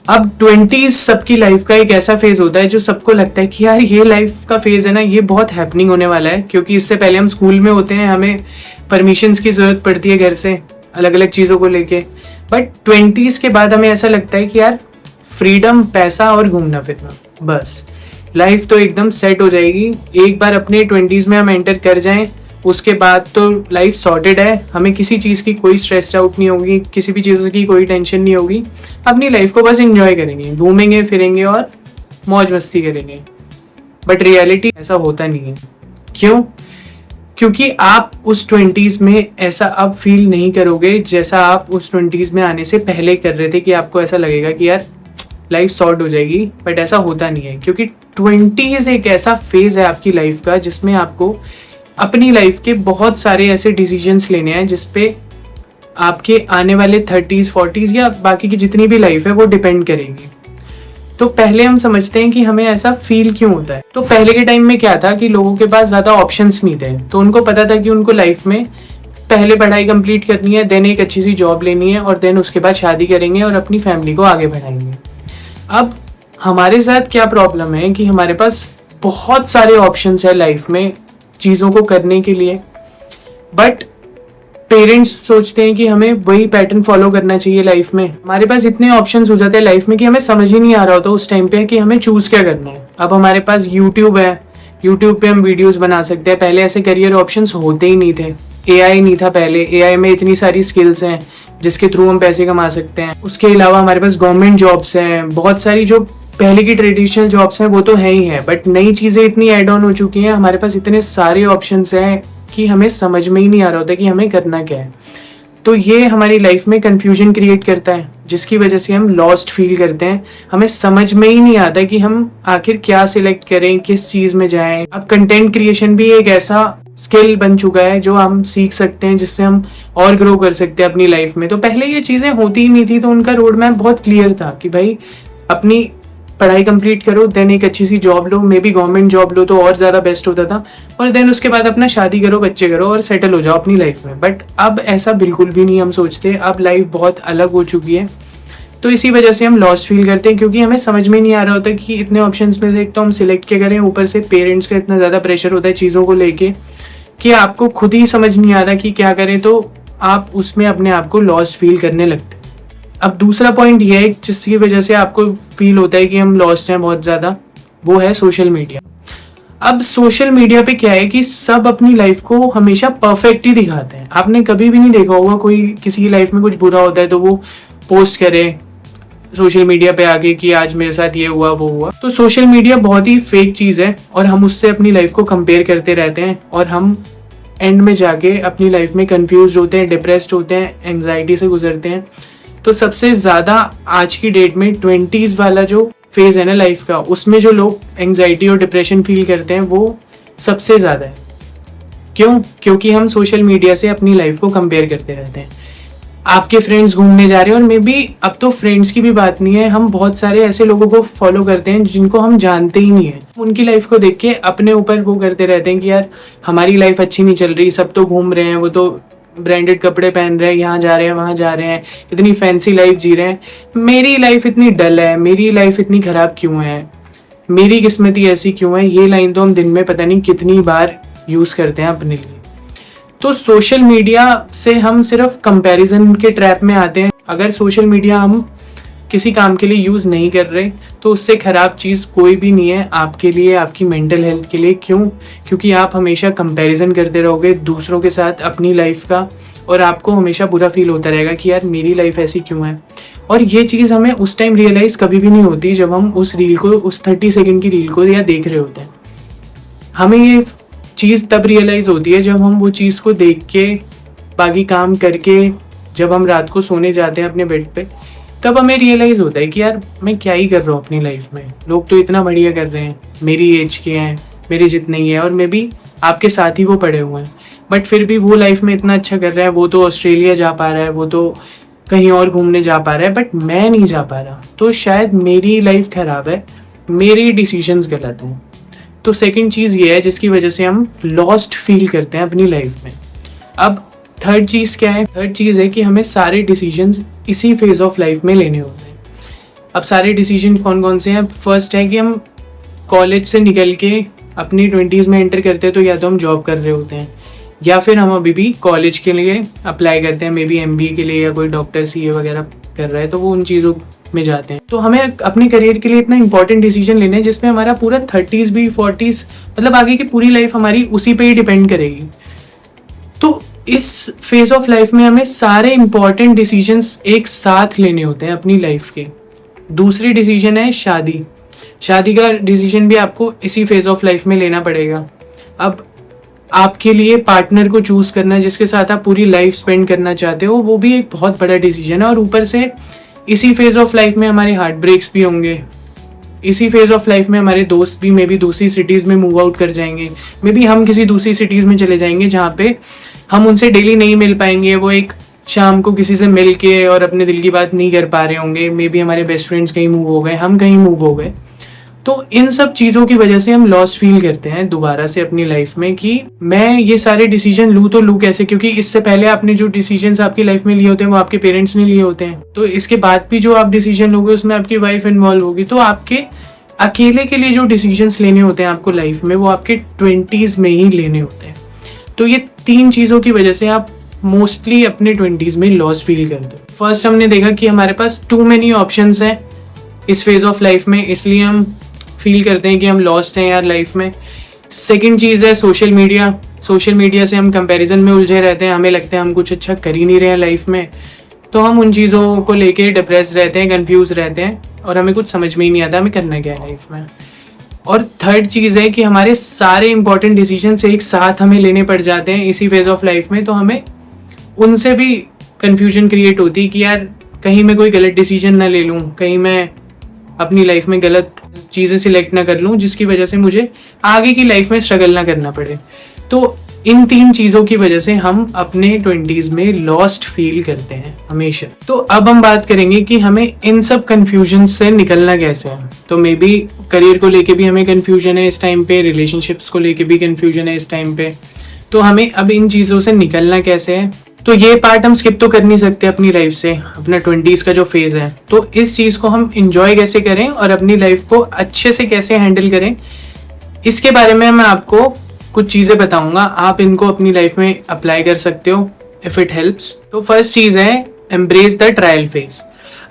अब 20s सबकी life का एक ऐसा फेज होता है जो सबको लगता है कि यार ये लाइफ का फेज है ना, ये बहुत हैपनिंग होने वाला है, क्योंकि इससे पहले हम स्कूल में होते हैं, हमें परमिशंस की ज़रूरत पड़ती है घर से अलग अलग चीज़ों को लेके। बट 20s के बाद हमें ऐसा लगता है कि यार फ्रीडम, पैसा और घूमना फिरना, बस लाइफ तो एकदम सेट हो जाएगी। एक बार अपने 20s में हम एंटर कर जाएं, उसके बाद तो लाइफ सॉर्टेड है, हमें किसी चीज़ की कोई स्ट्रेस आउट नहीं होगी, किसी भी चीज़ की कोई टेंशन नहीं होगी, अपनी लाइफ को बस एंजॉय करेंगे, घूमेंगे फिरेंगे और मौज मस्ती करेंगे। बट रियलिटी ऐसा होता नहीं है। क्यों? क्योंकि आप उस 20s में ऐसा अब फील नहीं करोगे जैसा आप उस 20s में आने से पहले कर रहे थे, कि आपको ऐसा लगेगा कि यार लाइफ सॉर्ट हो जाएगी। बट ऐसा होता नहीं है, क्योंकि 20s एक ऐसा फेज है आपकी लाइफ का जिसमें आपको अपनी लाइफ के बहुत सारे ऐसे डिसीजंस लेने हैं जिसपे आपके आने वाले 30s 40s या बाकी की जितनी भी लाइफ है वो डिपेंड करेगी। तो पहले हम समझते हैं कि हमें ऐसा फील क्यों होता है। तो पहले के टाइम में क्या था कि लोगों के पास ज़्यादा ऑप्शंस नहीं थे, तो उनको पता था कि उनको लाइफ में पहले पढ़ाई कंप्लीट करनी है, देन एक अच्छी सी जॉब लेनी है और देन उसके बाद शादी करेंगे और अपनी फैमिली को आगे बढ़ाएंगे। अब हमारे साथ क्या प्रॉब्लम है कि हमारे पास बहुत सारे ऑप्शंस है लाइफ में चीज़ों को करने के लिए, बट पेरेंट्स सोचते हैं कि हमें वही पैटर्न फॉलो करना चाहिए लाइफ में। हमारे पास इतने ऑप्शंस हो जाते हैं लाइफ में कि हमें समझ ही नहीं आ रहा होता उस टाइम पे कि हमें चूज़ क्या करना है। अब हमारे पास यूट्यूब है, यूट्यूब पे हम वीडियोस बना सकते हैं। पहले ऐसे करियर ऑप्शंस होते ही नहीं थे, एआई नहीं था पहले, एआई में इतनी सारी स्किल्स हैं जिसके थ्रू हम पैसे कमा सकते हैं। उसके अलावा हमारे पास गवर्नमेंट जॉब्स हैं, बहुत सारी जो पहले की ट्रेडिशनल जॉब्स हैं वो तो है ही है, बट नई चीज़ें इतनी ऐड ऑन हो चुकी हैं, हमारे पास इतने सारे ऑप्शंस हैं कि हमें समझ में ही नहीं आ रहा होता कि हमें करना क्या है। तो ये हमारी लाइफ में कन्फ्यूजन क्रिएट करता है, जिसकी वजह से हम लॉस्ट फील करते हैं। हमें समझ में ही नहीं आता कि हम आखिर क्या सिलेक्ट करें, किस चीज़ में जाएं। अब कंटेंट क्रिएशन भी एक ऐसा स्किल बन चुका है जो हम सीख सकते हैं, जिससे हम और ग्रो कर सकते हैं अपनी लाइफ में। तो पहले ये चीज़ें होती ही नहीं थी, तो उनका रोड मैप बहुत क्लियर था कि भाई अपनी पढ़ाई कंप्लीट करो, देन एक अच्छी सी जॉब लो, मे बी गवर्नमेंट जॉब लो तो और ज़्यादा बेस्ट होता था, और देन उसके बाद अपना शादी करो, बच्चे करो और सेटल हो जाओ अपनी लाइफ में। बट अब ऐसा बिल्कुल भी नहीं हम सोचते, अब लाइफ बहुत अलग हो चुकी है। तो इसी वजह से हम लॉस्ट फील करते हैं, क्योंकि हमें समझ में नहीं आ रहा होता कि इतने ऑप्शंस में से एक तो हम सिलेक्ट क्या करें, ऊपर से पेरेंट्स का इतना ज़्यादा प्रेशर होता है चीज़ों को लेके कि आपको खुद ही समझ नहीं आता कि क्या करें, तो आप उसमें अपने आप को लॉस्ट फील करने लगते हैं। अब दूसरा पॉइंट ये है जिसकी वजह से आपको फील होता है कि हम लॉस्ट हैं बहुत ज़्यादा, वो है सोशल मीडिया। अब सोशल मीडिया पे क्या है कि सब अपनी लाइफ को हमेशा परफेक्ट ही दिखाते हैं। आपने कभी भी नहीं देखा होगा कोई किसी की लाइफ में कुछ बुरा होता है तो वो पोस्ट करे सोशल मीडिया पे आके कि आज मेरे साथ ये हुआ वो हुआ। तो सोशल मीडिया बहुत ही फेक चीज़ है और हम उससे अपनी लाइफ को कंपेयर करते रहते हैं, और हम एंड में जाके अपनी लाइफ में कंफ्यूज होते हैं, डिप्रेस्ड होते हैं, एंग्जाइटी से गुजरते हैं। तो सबसे ज़्यादा आज की डेट में 20s वाला जो फेज़ है ना लाइफ का, उसमें जो लोग एंग्जाइटी और डिप्रेशन फील करते हैं वो सबसे ज़्यादा है। क्यों? क्योंकि हम सोशल मीडिया से अपनी लाइफ को कंपेयर करते रहते हैं। आपके फ्रेंड्स घूमने जा रहे हैं, और मे बी अब तो फ्रेंड्स की भी बात नहीं है, हम बहुत सारे ऐसे लोगों को फॉलो करते हैं जिनको हम जानते ही नहीं है। उनकी लाइफ को देख के अपने ऊपर वो करते रहते हैं कि यार हमारी लाइफ अच्छी नहीं चल रही, सब तो घूम रहे हैं, वो तो ब्रांडेड कपड़े पहन रहे हैं, यहाँ जा रहे हैं वहाँ जा रहे हैं, इतनी फैंसी लाइफ जी रहे हैं, मेरी लाइफ इतनी डल है, मेरी लाइफ इतनी ख़राब क्यों है, मेरी किस्मत ही ऐसी क्यों है। ये लाइन तो हम दिन में पता नहीं कितनी बार यूज़ करते हैं अपने लिए। तो सोशल मीडिया से हम सिर्फ कंपैरिजन के ट्रैप में आते हैं। अगर सोशल मीडिया हम किसी काम के लिए यूज़ नहीं कर रहे तो उससे ख़राब चीज़ कोई भी नहीं है आपके लिए, आपकी मेंटल हेल्थ के लिए। क्यों? क्योंकि आप हमेशा कंपैरिजन करते रहोगे दूसरों के साथ अपनी लाइफ का, और आपको हमेशा बुरा फील होता रहेगा कि यार मेरी लाइफ ऐसी क्यों है। और ये चीज़ हमें उस टाइम रियलाइज़ कभी भी नहीं होती जब हम उस रील को, उस 30 सेकेंड की रील को या देख रहे होते हैं। हमें ये चीज़ तब रियलाइज़ होती है जब हम वो चीज़ को देख के, बाकी काम करके, जब हम रात को सोने जाते हैं अपने बेड पे, तब हमें रियलाइज़ होता है कि यार मैं क्या ही कर रहा हूँ अपनी लाइफ में। लोग तो इतना बढ़िया कर रहे हैं, मेरी एज के हैं, मेरे जितने ही है, और मे बी आपके साथ ही वो पड़े हुए हैं, बट फिर भी वो लाइफ में इतना अच्छा कर रहा है। वो तो ऑस्ट्रेलिया जा पा रहा है, वो तो कहीं और घूमने जा पा रहा है, बट मैं नहीं जा पा रहा। तो शायद मेरी लाइफ ख़राब है, मेरी डिसीजंस गलत हैं। तो सेकंड चीज़ ये है जिसकी वजह से हम लॉस्ट फील करते हैं अपनी लाइफ में। अब थर्ड चीज़ क्या है? थर्ड चीज़ है कि हमें सारे डिसीजंस इसी फेज़ ऑफ लाइफ में लेने होते हैं। अब सारे डिसीजन कौन कौन से हैं? फर्स्ट है कि हम कॉलेज से निकल के अपनी 20s में एंटर करते हैं, तो या तो हम जॉब कर रहे होते हैं या फिर हम अभी भी कॉलेज के लिए अप्लाई करते हैं, मे बी MBA के लिए, या कोई डॉक्टर CA वगैरह कर रहा है तो वो उन चीज़ों में जाते हैं। तो हमें अपने करियर के लिए इतना इंपॉर्टेंट डिसीजन लेना है जिसमें हमारा पूरा 30s भी 40s, मतलब आगे की पूरी लाइफ हमारी उसी पे ही डिपेंड करेगी। तो इस फेज ऑफ लाइफ में हमें सारे इंपॉर्टेंट डिसीजंस एक साथ लेने होते हैं अपनी लाइफ के। दूसरी डिसीजन है शादी। शादी का डिसीजन भी आपको इसी फेज ऑफ लाइफ में लेना पड़ेगा। अब आपके लिए पार्टनर को चूज करना जिसके साथ आप पूरी लाइफ स्पेंड करना चाहते हो, वो भी एक बहुत बड़ा डिसीजन है। और ऊपर से इसी फेज ऑफ लाइफ में हमारे हार्ट ब्रेक्स भी होंगे। इसी फेज ऑफ लाइफ में हमारे दोस्त भी मे बी दूसरी सिटीज़ में मूव आउट कर जाएंगे, मे बी हम किसी दूसरी सिटीज़ में चले जाएंगे जहाँ पे हम उनसे डेली नहीं मिल पाएंगे। वो एक शाम को किसी से मिल के और अपने दिल की बात नहीं कर पा रहे होंगे, मे बी हमारे बेस्ट फ्रेंड्स कहीं मूव हो गए, हम कहीं मूव हो गए। तो इन सब चीज़ों की वजह से हम लॉस फील करते हैं दोबारा से अपनी लाइफ में कि मैं ये सारे डिसीजन लूँ तो लूँ कैसे, क्योंकि इससे पहले आपने जो डिसीजंस आपकी लाइफ में लिए होते हैं वो आपके पेरेंट्स ने लिए होते हैं। तो इसके बाद भी जो आप डिसीजन लोगे उसमें आपकी वाइफ इन्वॉल्व होगी। तो आपके अकेले के लिए जो डिसीजंस लेने होते हैं आपको लाइफ में, वो आपके 20s में ही लेने होते हैं। तो ये 3 चीज़ों की वजह से आप मोस्टली अपने 20s में लॉस फील करते हो। फर्स्ट हमने देखा कि हमारे पास टू मेनी ऑप्शंस हैं इस फेज ऑफ लाइफ में, इसलिए हम फील करते हैं कि हम लॉस्ट हैं यार लाइफ में। सेकंड चीज़ है सोशल मीडिया। सोशल मीडिया से हम कंपैरिजन में उलझे रहते हैं, हमें लगता है हम कुछ अच्छा कर ही नहीं रहे हैं लाइफ में, तो हम उन चीज़ों को लेके डिप्रेस रहते हैं, कंफ्यूज रहते हैं और हमें कुछ समझ में ही नहीं आता हमें करना क्या है लाइफ में। और थर्ड चीज़ है कि हमारे सारे इंपॉर्टेंट डिसीजंस एक साथ हमें लेने पड़ जाते हैं इसी फेज ऑफ लाइफ में, तो हमें उनसे भी कन्फ्यूजन क्रिएट होती है कि यार कहीं मैं कोई गलत डिसीजन ना ले लूँ, कहीं मैं अपनी लाइफ में गलत चीज़ें सिलेक्ट ना कर लूँ जिसकी वजह से मुझे आगे की लाइफ में स्ट्रगल ना करना पड़े। तो इन 3 चीज़ों की वजह से हम अपने 20s में लॉस्ट फील करते हैं हमेशा। तो अब हम बात करेंगे कि हमें इन सब कन्फ्यूजन से निकलना कैसे है। तो मे बी करियर को लेके भी हमें कन्फ्यूजन है इस टाइम पे, रिलेशनशिप्स को लेके भी कन्फ्यूजन है इस टाइम पे। तो हमें अब इन चीज़ों से निकलना कैसे है, तो ये पार्ट हम स्किप तो कर नहीं सकते अपनी लाइफ से, अपना 20s का जो फेज़ है। तो इस चीज़ को हम इंजॉय कैसे करें और अपनी लाइफ को अच्छे से कैसे हैंडल करें, इसके बारे में मैं आपको कुछ चीज़ें बताऊंगा। आप इनको अपनी लाइफ में अप्लाई कर सकते हो इफ़ इट हेल्प्स। तो फर्स्ट चीज़ है एम्ब्रेस द ट्रायल फेज।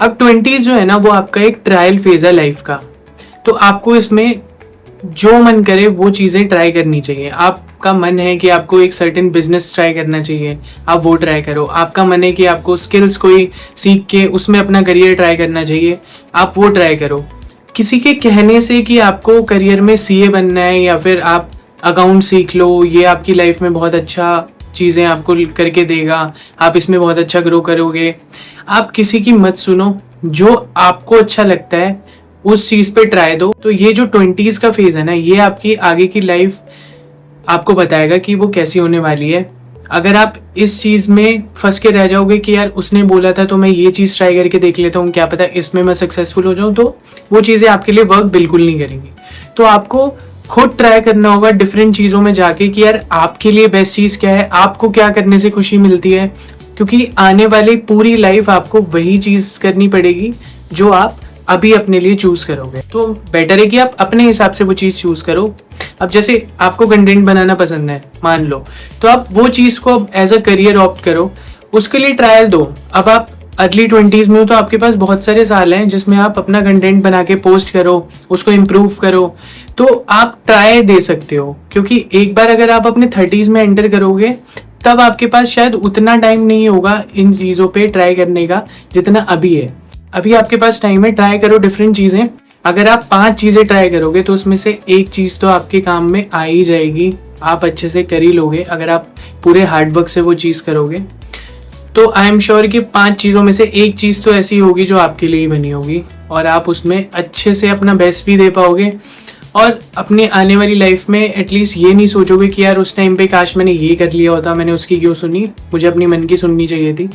अब 20s जो है ना वो आपका एक ट्रायल फेज है लाइफ का, तो आपको इसमें जो मन करे वो चीज़ें ट्राई करनी चाहिए। आपका मन है कि आपको एक सर्टेन बिजनेस ट्राई करना चाहिए, आप वो ट्राई करो। आपका मन है कि आपको स्किल्स कोई सीख के उसमें अपना करियर ट्राई करना चाहिए, आप वो ट्राई करो। किसी के कहने से कि आपको करियर में CA बनना है या फिर आप अकाउंट सीख लो, ये आपकी लाइफ में बहुत अच्छा चीज़ें आपको करके देगा, आप इसमें बहुत अच्छा ग्रो करोगे, आप किसी की मत सुनो। जो आपको अच्छा लगता है उस चीज़ पे ट्राई दो। तो ये जो 20s का फेज़ है ना, ये आपकी आगे की लाइफ आपको बताएगा कि वो कैसी होने वाली है। अगर आप इस चीज़ में फंस के रह जाओगे कि यार उसने बोला था तो मैं ये चीज़ ट्राई करके देख लेता हूँ, क्या पता इसमें मैं सक्सेसफुल हो जाऊँ, तो वो चीज़ें आपके लिए वर्क बिल्कुल नहीं करेंगी। तो आपको खुद ट्राई करना होगा डिफरेंट चीज़ों में जाके कि यार आपके लिए बेस्ट चीज़ क्या है, आपको क्या करने से खुशी मिलती है, क्योंकि आने वाली पूरी लाइफ आपको वही चीज़ करनी पड़ेगी जो आप अभी अपने लिए चूज करोगे। तो बेटर है कि आप अपने हिसाब से वो चीज़ चूज करो। अब जैसे आपको कंटेंट बनाना पसंद है मान लो, तो आप वो चीज़ को एज अ करियर ऑप्ट करो, उसके लिए ट्रायल दो। अब आप अर्ली 20s में हो तो आपके पास बहुत सारे साल हैं जिसमें आप अपना कंटेंट बना के पोस्ट करो, उसको इम्प्रूव करो, तो आप ट्राई दे सकते हो। क्योंकि एक बार अगर आप अपने 30s में एंटर करोगे तब आपके पास शायद उतना टाइम नहीं होगा इन चीज़ों पे ट्राई करने का जितना अभी है। अभी आपके पास टाइम है, ट्राई करो डिफरेंट चीज़ें। अगर आप 5 चीज़ें ट्राई करोगे तो उसमें से एक चीज़ तो आपके काम में आ ही जाएगी, आप अच्छे से कर ही लोगे अगर आप पूरे हार्डवर्क से वो चीज़ करोगे। तो आई एम श्योर कि 5 चीज़ों में से एक चीज़ तो ऐसी होगी जो आपके लिए ही बनी होगी और आप उसमें अच्छे से अपना बेस्ट भी दे पाओगे और अपने आने वाली लाइफ में एटलीस्ट ये नहीं सोचोगे कि यार उस टाइम पे काश मैंने ये कर लिया होता, मैंने उसकी क्यों सुनी, मुझे अपनी मन की सुननी चाहिए थी।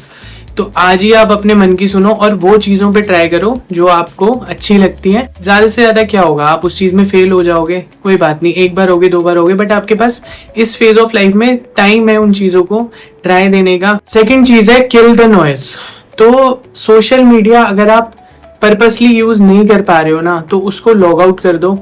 तो आज ही आप अपने मन की सुनो और वो चीज़ों पे ट्राई करो जो आपको अच्छी लगती हैं। ज़्यादा से ज़्यादा क्या होगा, आप उस चीज़ में फेल हो जाओगे, कोई बात नहीं, एक बार होगे 2 बार होगे, बट आपके पास इस फेज ऑफ लाइफ में टाइम है उन चीज़ों को ट्राई देने का। सेकेंड चीज़ है किल द नॉइज। तो सोशल मीडिया अगर आप पर्पसली यूज नहीं कर पा रहे हो ना, तो उसको लॉग आउट कर दो।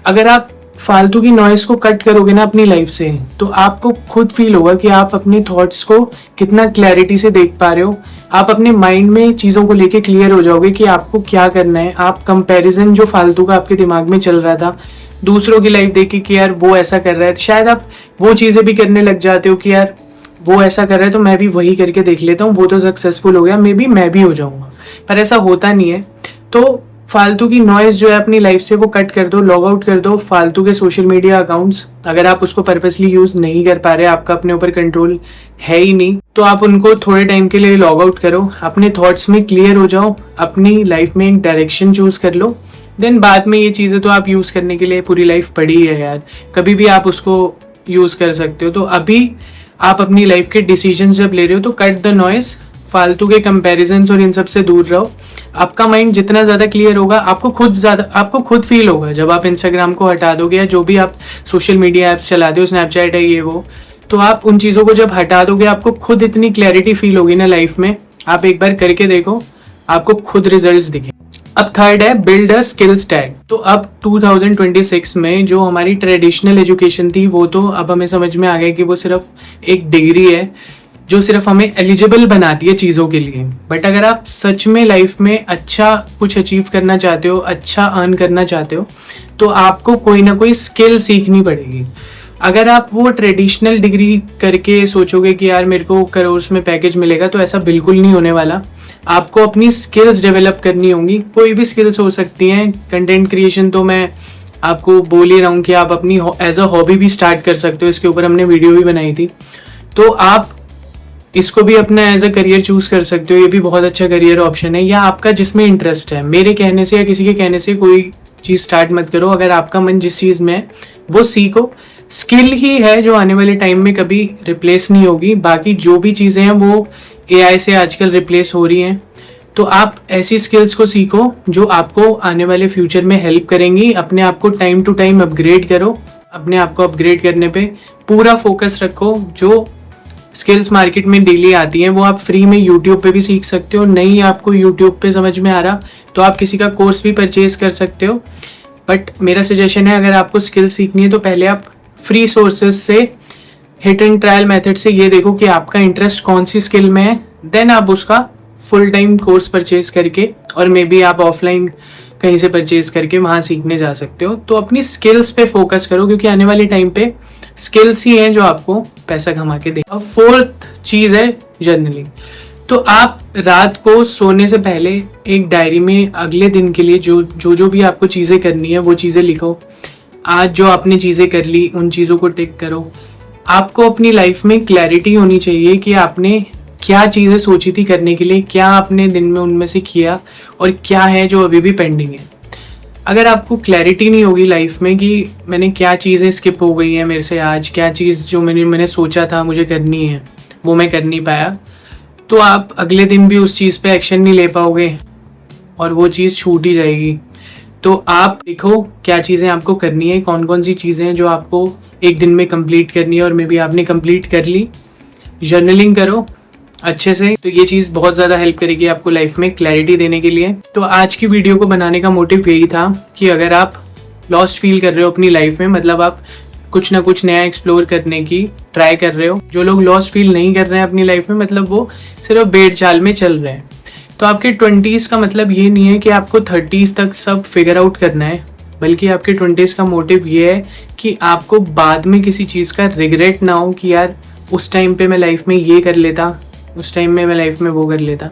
अगर आप फालतू की नॉइस को कट करोगे ना अपनी लाइफ से, तो आपको खुद फील होगा कि आप अपने थॉट्स को कितना क्लैरिटी से देख पा रहे हो। आप अपने माइंड में चीज़ों को लेके क्लियर हो जाओगे कि आपको क्या करना है। आप कंपैरिजन जो फालतू का आपके दिमाग में चल रहा था दूसरों की लाइफ देख के कि यार वो ऐसा कर रहा है, शायद आप वो चीज़ें भी करने लग जाते हो कि यार वो ऐसा कर रहा है तो मैं भी वही करके देख लेता हूँ, वो तो सक्सेसफुल हो गया, मे बी मैं भी हो जाऊंगा। पर ऐसा होता नहीं है। तो फालतू की नॉइज जो है अपनी लाइफ से वो कट कर दो, लॉग आउट कर दो फालतू के सोशल मीडिया अकाउंट्स। अगर आप उसको पर्पसली यूज नहीं कर पा रहे, आपका अपने ऊपर कंट्रोल है ही नहीं, तो आप उनको थोड़े टाइम के लिए लॉग आउट करो, अपने थॉट्स में क्लियर हो जाओ, अपनी लाइफ में एक डायरेक्शन चूज कर लो। देन बाद में ये चीज़ें तो आप यूज़ करने के लिए पूरी लाइफ पड़ी है यार, कभी भी आप उसको यूज़ कर सकते हो। तो अभी आप अपनी लाइफ के डिसीजन जब ले रहे हो तो कट द नॉइस, फालतू के कंपैरिजन्स और इन सब से दूर रहो। आपका माइंड जितना ज़्यादा क्लियर होगा, आपको खुद फील होगा जब आप इंस्टाग्राम को हटा दोगे या जो भी आप सोशल मीडिया ऐप्स चलाते हो, स्नैपचैट है ये वो, तो आप उन चीज़ों को जब हटा दोगे आपको खुद इतनी क्लैरिटी फील होगी ना लाइफ में। आप एक बार करके देखो, आपको खुद रिजल्ट्स दिखे। अब थर्ड है बिल्ड अ स्किल्स टैग। तो अब 2026 में जो हमारी ट्रेडिशनल एजुकेशन थी वो तो अब हमें समझ में आ गया कि वो सिर्फ एक डिग्री है जो सिर्फ हमें एलिजिबल बनाती है चीज़ों के लिए। बट अगर आप सच में लाइफ में अच्छा कुछ अचीव करना चाहते हो, अच्छा अर्न करना चाहते हो, तो आपको कोई ना कोई स्किल सीखनी पड़ेगी। अगर आप वो ट्रेडिशनल डिग्री करके सोचोगे कि यार मेरे को करोड़स में पैकेज मिलेगा, तो ऐसा बिल्कुल नहीं होने वाला। आपको अपनी स्किल्स डेवलप करनी होंगी, कोई भी स्किल्स हो सकती हैं। कंटेंट क्रिएशन तो मैं आपको बोल ही रहा हूँ कि आप अपनी एज अ हॉबी भी स्टार्ट कर सकते हो, इसके ऊपर हमने वीडियो भी बनाई थी। तो आप इसको भी अपना एज अ करियर चूज कर सकते हो, ये भी बहुत अच्छा करियर ऑप्शन है। या आपका जिसमें इंटरेस्ट है, मेरे कहने से या किसी के कहने से कोई चीज़ स्टार्ट मत करो। अगर आपका मन जिस चीज़ में है वो सीखो। स्किल ही है जो आने वाले टाइम में कभी रिप्लेस नहीं होगी। बाकी जो भी चीज़ें हैं वो एआई से आजकल रिप्लेस हो रही हैं। तो आप ऐसी स्किल्स को सीखो जो आपको आने वाले फ्यूचर में हेल्प करेंगी। अपने आप को टाइम टू टाइम अपग्रेड करो, अपने आप को अपग्रेड करने पे पूरा फोकस रखो। जो स्किल्स मार्केट में डेली आती हैं वो आप फ्री में यूट्यूब पे भी सीख सकते हो। नहीं आपको यूट्यूब पे समझ में आ रहा तो आप किसी का कोर्स भी परचेज कर सकते हो। बट मेरा सजेशन है, अगर आपको स्किल सीखनी है तो पहले आप फ्री सोर्सेज से, हिट एंड ट्रायल मेथड से ये देखो कि आपका इंटरेस्ट कौन सी स्किल में है। देन आप उसका फुल टाइम कोर्स परचेज करके, और मे बी आप ऑफलाइन कहीं से परचेज करके वहाँ सीखने जा सकते हो। तो अपनी स्किल्स पे फोकस करो, क्योंकि आने वाले टाइम पे स्किल्स ही हैं जो आपको पैसा कमा के दे। अब फोर्थ चीज़ है जर्नलिंग। तो आप रात को सोने से पहले एक डायरी में अगले दिन के लिए जो भी आपको चीज़ें करनी है वो चीज़ें लिखो। आज जो आपने चीज़ें कर ली उन चीज़ों को टिक करो। आपको अपनी लाइफ में क्लैरिटी होनी चाहिए कि आपने क्या चीज़ें सोची थी करने के लिए, क्या आपने दिन में उनमें से किया और क्या है जो अभी भी पेंडिंग है। अगर आपको क्लैरिटी नहीं होगी लाइफ में कि मैंने क्या चीज़ें स्किप हो गई हैं मेरे से, आज क्या चीज़ जो मैंने सोचा था मुझे करनी है वो मैं कर नहीं पाया, तो आप अगले दिन भी उस चीज़ पे एक्शन नहीं ले पाओगे और वो चीज़ छूट ही जाएगी। तो आप लिखो क्या चीज़ें आपको करनी है, कौन कौन सी चीज़ें हैं जो आपको एक दिन में कंप्लीट करनी है और मे बी आपने कंप्लीट कर ली। जर्नलिंग करो अच्छे से, तो ये चीज़ बहुत ज़्यादा हेल्प करेगी आपको लाइफ में क्लैरिटी देने के लिए। तो आज की वीडियो को बनाने का मोटिव यही था कि अगर आप लॉस्ट फील कर रहे हो अपनी लाइफ में, मतलब आप कुछ ना कुछ नया एक्सप्लोर करने की ट्राई कर रहे हो, जो लोग लॉस्ट फील नहीं कर रहे हैं अपनी लाइफ में, मतलब वो सिर्फ बेड़ चाल में चल रहे हैं। तो आपके 20s का मतलब ये नहीं है कि आपको 30s तक सब फिगर आउट करना है, बल्कि आपके 20s का मोटिव ये है कि आपको बाद में किसी चीज़ का रिग्रेट ना हो कि यार उस टाइम पे मैं लाइफ में ये कर लेता, उस टाइम में मैं लाइफ में वो कर लेता।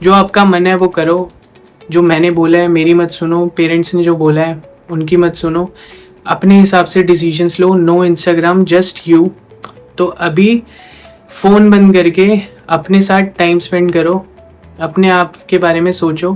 जो आपका मन है वो करो। जो मैंने बोला है मेरी मत सुनो, पेरेंट्स ने जो बोला है उनकी मत सुनो, अपने हिसाब से डिसीजंस लो। No Instagram, just you. तो अभी फ़ोन बंद करके अपने साथ टाइम स्पेंड करो, अपने आप के बारे में सोचो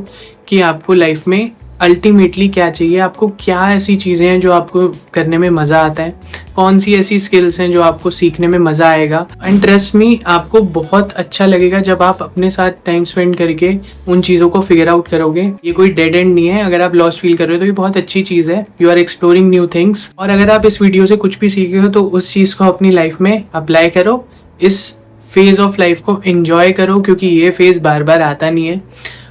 कि आपको लाइफ में अल्टीमेटली क्या चाहिए, आपको क्या ऐसी चीज़ें हैं जो आपको करने में मज़ा आता है, कौन सी ऐसी स्किल्स हैं जो आपको सीखने में मज़ा आएगा। एंड ट्रस्ट मी, आपको बहुत अच्छा लगेगा जब आप अपने साथ टाइम स्पेंड करके उन चीज़ों को फिगर आउट करोगे। ये कोई डेड एंड नहीं है। अगर आप लॉस्ट फील कर रहे हो तो ये बहुत अच्छी चीज़ है। You are exploring new things. और अगर आप इस वीडियो से कुछ भी सीखे हो तो उस चीज़ को अपनी लाइफ में अप्लाई करो। इस फेज़ ऑफ लाइफ को एंजॉय करो, क्योंकि ये फेज़ बार बार आता नहीं है।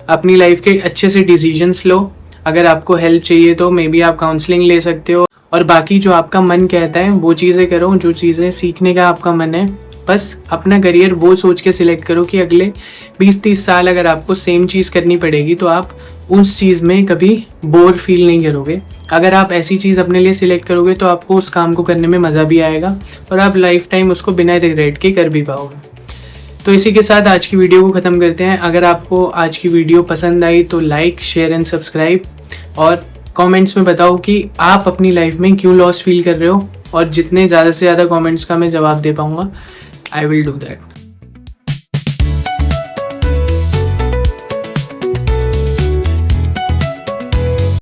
अपनी लाइफ के अच्छे से डिसीजंस लो। अगर आपको हेल्प चाहिए तो मे बी आप काउंसलिंग ले सकते हो, और बाकी जो आपका मन कहता है वो चीज़ें करो, जो चीज़ें सीखने का आपका मन है। बस अपना करियर वो सोच के सिलेक्ट करो कि अगले 20-30 साल अगर आपको सेम चीज़ करनी पड़ेगी तो आप उस चीज़ में कभी बोर फील नहीं करोगे। अगर आप ऐसी चीज़ अपने लिए सिलेक्ट करोगे तो आपको उस काम को करने में मज़ा भी आएगा और आप लाइफ टाइम उसको बिना रिग्रेट के कर भी पाओगे। तो इसी के साथ आज की वीडियो को ख़त्म करते हैं। अगर आपको आज की वीडियो पसंद आई तो लाइक, शेयर एंड सब्सक्राइब, और कमेंट्स में बताओ कि आप अपनी लाइफ में क्यों लॉस फील कर रहे हो, और जितने ज़्यादा से ज़्यादा कमेंट्स का मैं जवाब दे पाऊँगा आई विल डू दैट।